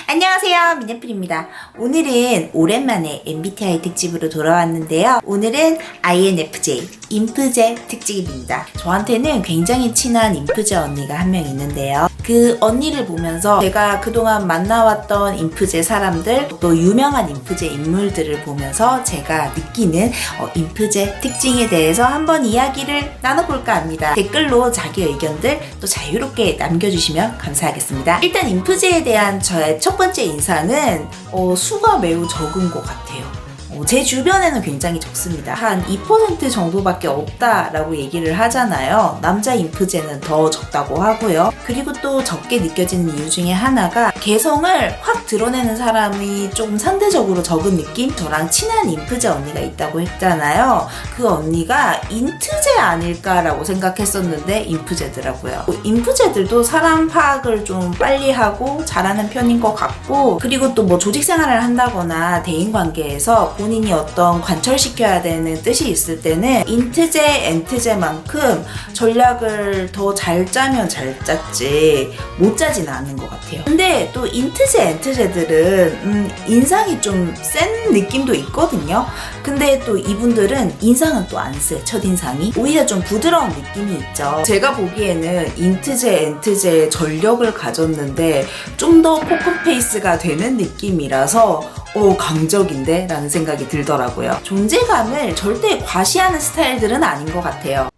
안녕하세요, 미네플입니다. 오늘은 오랜만에 MBTI 특집으로 돌아왔는데요. 오늘은 INFJ, 인프제 특집입니다. 저한테는 굉장히 친한 인프제 언니가 한 명 있는데요. 그 언니를 보면서 제가 그동안 만나왔던 인프제 사람들, 또 유명한 인프제 인물들을 보면서 제가 느끼는 인프제 특징에 대해서 한번 이야기를 나눠볼까 합니다. 댓글로 자기 의견들 또 자유롭게 남겨주시면 감사하겠습니다. 일단 인프제에 대한 저의 첫 번째 인상은 수가 매우 적은 것 같아요. 제 주변에는 굉장히 적습니다. 한 2% 정도밖에 없다라고 얘기를 하잖아요. 남자 인프제는 더 적다고 하고요. 그리고 또 적게 느껴지는 이유 중에 하나가 개성을 확 드러내는 사람이 좀 상대적으로 적은 느낌? 저랑 친한 인프제 언니가 있다고 했잖아요. 그 언니가 인트제 아닐까라고 생각했었는데 인프제더라고요. 인프제들도 사람 파악을 좀 빨리 하고 잘하는 편인 것 같고, 그리고 또 뭐 조직 생활을 한다거나 대인관계에서 본인이 어떤 관철시켜야 되는 뜻이 있을 때는 인트제, 엔트제만큼 전략을 더 잘 짜면 잘 짰지 못 짜진 않은 것 같아요. 근데 또 인트제, 엔트제들은 인상이 좀 센 느낌도 있거든요. 근데 또 이분들은 인상은 또 안 세, 첫인상이. 오히려 좀 부드러운 느낌이 있죠. 제가 보기에는 인트제, 엔트제의 전력을 가졌는데 좀 더 포커페이스가 되는 느낌이라서 강적인데? 라는 생각이 들더라고요. 존재감을 절대 과시하는 스타일들은 아닌 것 같아요.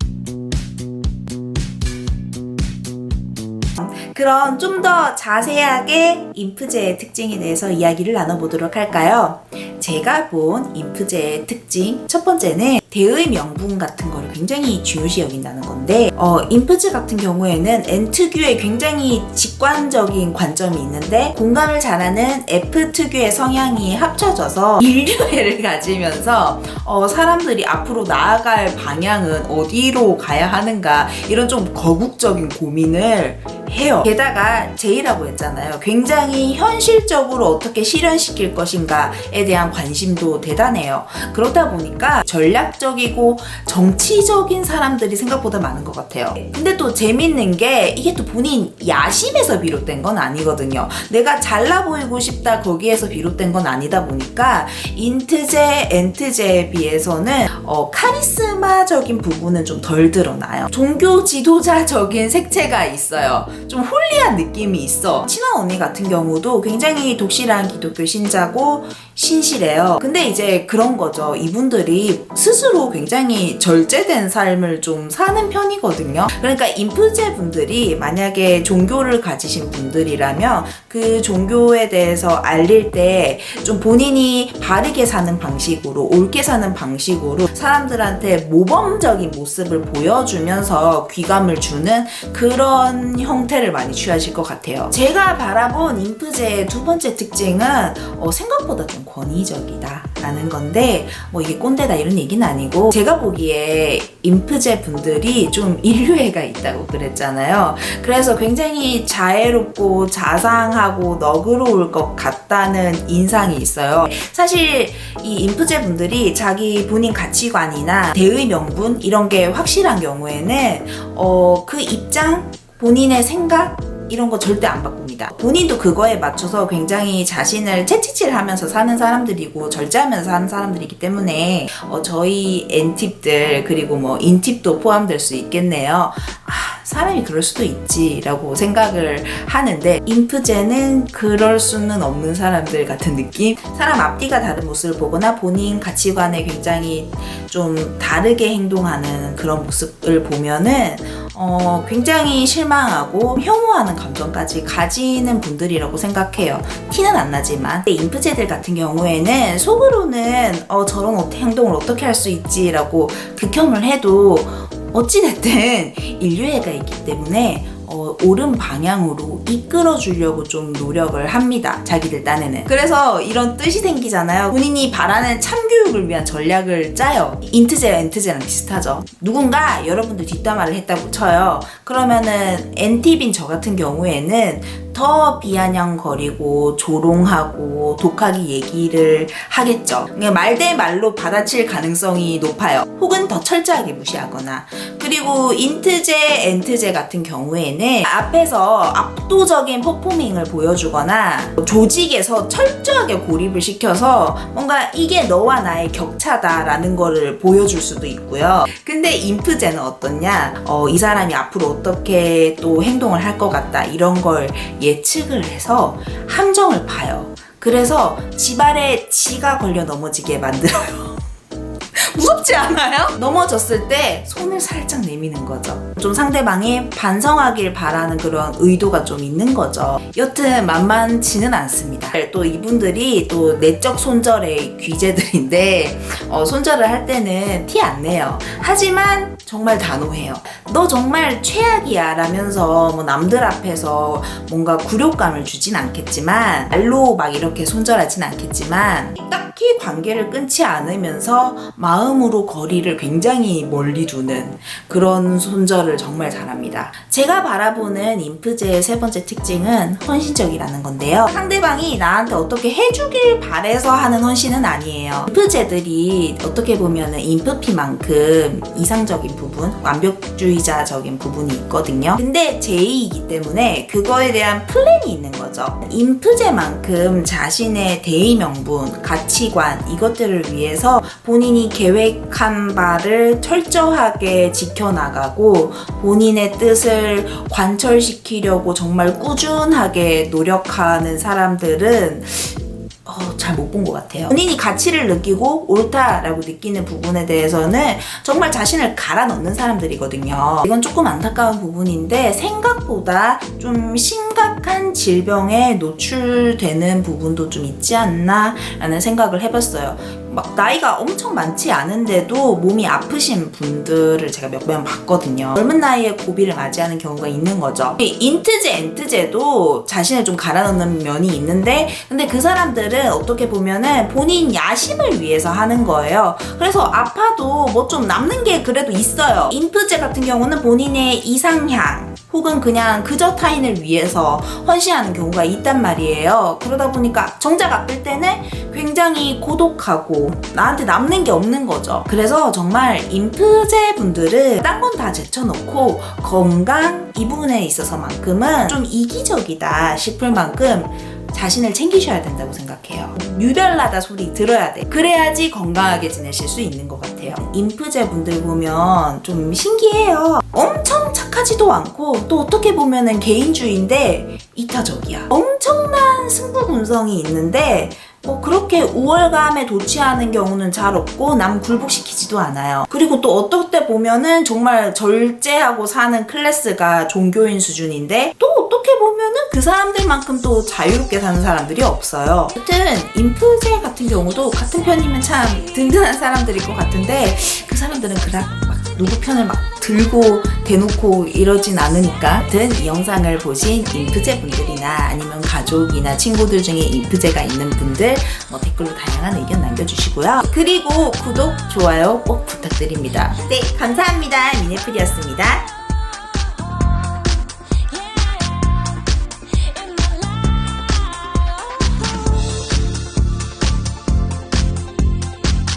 그럼 좀 더 자세하게 인프제의 특징에 대해서 이야기를 나눠보도록 할까요? 제가 본 인프제의 특징 첫 번째는 대의 명분 같은 거를 굉장히 중요시 여긴다는 건데, 인프제 같은 경우에는 N 특유의 굉장히 직관적인 관점이 있는데 공감을 잘하는 F 특유의 성향이 합쳐져서 인류애를 가지면서 사람들이 앞으로 나아갈 방향은 어디로 가야 하는가, 이런 좀 거국적인 고민을 해요. 게다가 J라고 했잖아요. 굉장히 현실적으로 어떻게 실현시킬 것인가에 대한 관심도 대단해요. 그러다 보니까 전략적이고 정치적인 사람들이 생각보다 많은 것 같아요. 근데 또 재밌는 게 이게 또 본인 야심에서 비롯된 건 아니거든요. 내가 잘나 보이고 싶다 거기에서 비롯된 건 아니다 보니까 인트제, 엔트제에 비해서는 카리스마적인 부분은 좀 덜 드러나요. 종교 지도자적인 색채가 있어요. 좀 홀리한 느낌이 있어. 친한 언니 같은 경우도 굉장히 독실한 기독교 신자고 신실해요. 근데 이제 그런 거죠. 이분들이 스스로 굉장히 절제된 삶을 좀 사는 편이거든요. 그러니까 인프제 분들이 만약에 종교를 가지신 분들이라면 그 종교에 대해서 알릴 때 좀 본인이 바르게 사는 방식으로, 옳게 사는 방식으로 사람들한테 모범적인 모습을 보여주면서 귀감을 주는 그런 형태를 많이 취하실 것 같아요. 제가 바라본 인프제의 두 번째 특징은 생각보다 좀 권위적이다 라는 건데, 뭐 이게 꼰대다 이런 얘기는 아니고, 제가 보기에 인프제 분들이 좀 인류애가 있다고 그랬잖아요. 그래서 굉장히 자애롭고 자상하고 너그러울 것 같다는 인상이 있어요. 사실 이 인프제 분들이 자기 본인 가치관이나 대의 명분 이런 게 확실한 경우에는 그 입장, 본인의 생각 이런 거 절대 안 바꿉니다. 본인도 그거에 맞춰서 굉장히 자신을 채찍질하면서 사는 사람들이고 절제하면서 사는 사람들이기 때문에 저희 N팁들 그리고 뭐 인팁도 포함될 수 있겠네요. 사람이 그럴 수도 있지 라고 생각을 하는데, 인프제는 그럴 수는 없는 사람들 같은 느낌? 사람 앞뒤가 다른 모습을 보거나 본인 가치관에 굉장히 좀 다르게 행동하는 그런 모습을 보면은 굉장히 실망하고 혐오하는 감정까지 가지는 분들이라고 생각해요. 티는 안 나지만. 근데 인프제들 같은 경우에는 속으로는 저런 행동을 어떻게 할 수 있지 라고 극혐을 해도 어찌됐든 인류애가 있기 때문에 옳은 방향으로 이끌어 주려고 좀 노력을 합니다. 자기들 딴에는. 그래서 이런 뜻이 생기잖아요. 본인이 바라는 참교육을 위한 전략을 짜요. 인트제, 엔트제랑 비슷하죠. 누군가 여러분들 뒷담화를 했다고 쳐요. 그러면은 N팁인 저 같은 경우에는 더 비아냥거리고 조롱하고 독하게 얘기를 하겠죠. 말 대 말로 받아칠 가능성이 높아요. 혹은 더 철저하게 무시하거나. 그리고 인트제, 엔트제 같은 경우에는 앞에서 압도적인 퍼포밍을 보여주거나 조직에서 철저하게 고립을 시켜서 뭔가 이게 너와 나의 격차다라는 거를 보여줄 수도 있고요. 근데 인프제는 어떻냐? 이 사람이 앞으로 어떻게 또 행동을 할 것 같다 이런 걸 예측을 해서 함정을 파요. 그래서 지발에 지가 걸려 넘어지게 만들어요. 무섭지 않아요? 넘어졌을 때 손을 살짝 내미는 거죠. 좀 상대방이 반성하길 바라는 그런 의도가 좀 있는 거죠. 여튼 만만치는 않습니다. 또 이분들이 또 내적 손절의 귀재들인데 손절을 할 때는 티 안 내요. 하지만 정말 단호해요. 너 정말 최악이야 라면서 뭐 남들 앞에서 뭔가 굴욕감을 주진 않겠지만 말로 막 이렇게 손절하진 않겠지만 딱히 관계를 끊지 않으면서 마음으로 거리를 굉장히 멀리 두는 그런 손절을 정말 잘합니다. 제가 바라보는 인프제의 세 번째 특징은 헌신적이라는 건데요. 상대방이 나한테 어떻게 해주길 바래서 하는 헌신은 아니에요. 인프제들이 어떻게 보면은 인프피만큼 이상적인 부분, 완벽주의자적인 부분이 있거든요. 근데 제2이기 때문에 그거에 대한 플랜이 있는 거죠. 인프제만큼 자신의 대의 명분, 가치관 이것들을 위해서 본인이 계획한 바를 철저하게 지켜나가고 본인의 뜻을 관철시키려고 정말 꾸준하게 노력하는 사람들은 잘 못 본 것 같아요. 본인이 가치를 느끼고 옳다라고 느끼는 부분에 대해서는 정말 자신을 갈아 넣는 사람들이거든요. 이건 조금 안타까운 부분인데 생각보다 좀 심각한 질병에 노출되는 부분도 좀 있지 않나 라는 생각을 해봤어요. 막 나이가 엄청 많지 않은데도 몸이 아프신 분들을 제가 몇 명 봤거든요. 젊은 나이에 고비를 맞이하는 경우가 있는 거죠. 인트제, 엔트제도 자신을 좀 갈아넣는 면이 있는데 근데 그 사람들은 어떻게 보면은 본인 야심을 위해서 하는 거예요. 그래서 아파도 뭐 좀 남는 게 그래도 있어요. 인프제 같은 경우는 본인의 이상향 혹은 그냥 그저 타인을 위해서 헌신하는 경우가 있단 말이에요. 그러다 보니까 정작 아플 때는 굉장히 고독하고 나한테 남는 게 없는 거죠. 그래서 정말 인프제 분들은 딴 건 다 제쳐놓고 건강 이 부분에 있어서만큼은 좀 이기적이다 싶을 만큼 자신을 챙기셔야 된다고 생각해요. 유별나다 소리 들어야 돼. 그래야지 건강하게 지내실 수 있는 것 같아요. 인프제 분들 보면 좀 신기해요. 엄청 착하지도 않고 또 어떻게 보면은 개인주의인데 이타적이야. 엄청난 승부분성이 있는데 뭐 그렇게 우월감에 도취하는 경우는 잘 없고 남 굴복시키지도 않아요. 그리고 또 어떨 때 보면은 정말 절제하고 사는 클래스가 종교인 수준인데 또 어떻게 보면은 그 사람들만큼 또 자유롭게 사는 사람들이 없어요. 여튼 인프제 같은 경우도 같은 편이면 참 든든한 사람들일 것 같은데 그 사람들은 그닥 막 누구 편을 막 들고 대놓고 이러진 않으니까. 아무튼 이 영상을 보신 인프제 분들이나 아니면 가족이나 친구들 중에 인프제가 있는 분들 댓글로 다양한 의견 남겨주시고요. 그리고 구독, 좋아요 꼭 부탁드립니다. 네, 감사합니다. 미네플이었습니다.